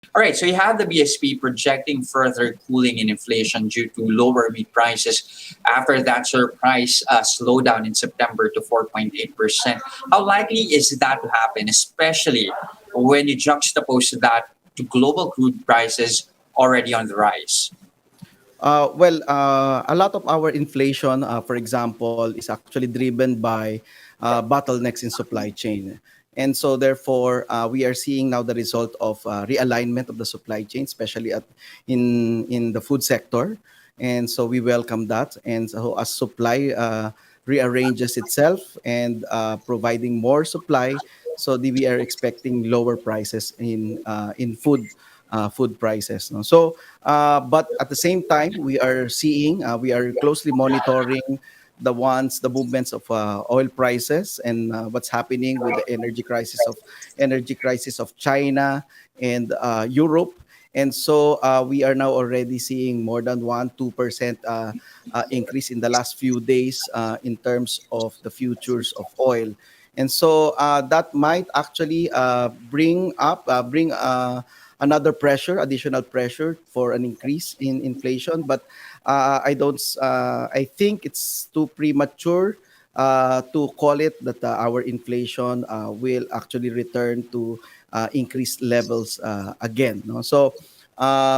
All right, so you have the BSP projecting further cooling in inflation due to lower meat prices after that surprise slowdown in September to 4.8%. How likely is that to happen, especially when you juxtapose that to global crude prices already on the rise? A lot of our inflation, for example, is actually driven by bottlenecks in supply chain. And so, therefore, we are seeing now the result of realignment of the supply chain, especially in the food sector. And so, we welcome that. And so, as supply rearranges itself and providing more supply, we are expecting lower prices in food prices. No? So, but at the same time, we are closely monitoring the movements of oil prices and what's happening with the energy crisis of China and Europe. And so we are now already seeing more than 1-2% increase in the last few days in terms of the futures of oil. And so that might actually bring additional pressure for an increase in inflation. But I think it's too premature to call it that our inflation will actually return to increased levels again. No? So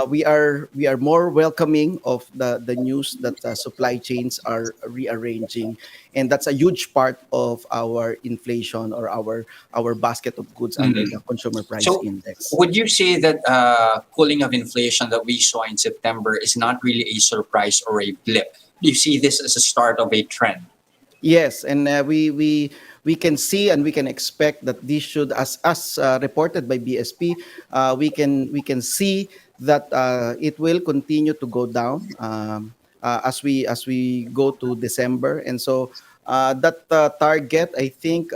we are more welcoming of the news that supply chains are rearranging, and that's a huge part of our inflation or our basket of goods under the Mhm. consumer price So, index. would you say that cooling of inflation that we saw in September is not really a surprise or a blip? Do you see this as a start of a trend? Yes, and we can see and we can expect that this should, as reported by BSP, we can see that it will continue to go down as we go to December, and so that target, I think,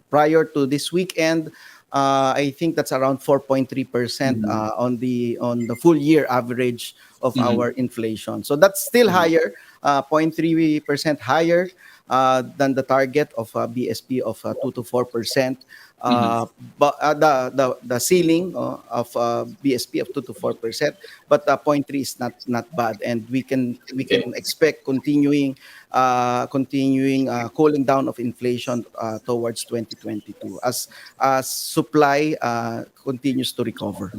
prior to this weekend. I think that's around 4.3% Mhm. on the full year average of our Mhm. inflation. So that's still Mhm. higher, 0.3% higher than the target of BSP of 2 to 4%. Mhm. Uh, but the ceiling of BSP of 2 to 4%, but 0.3 is not bad, and we can Okay. expect continuing cooling down of inflation towards 2022 as supply continues to recover.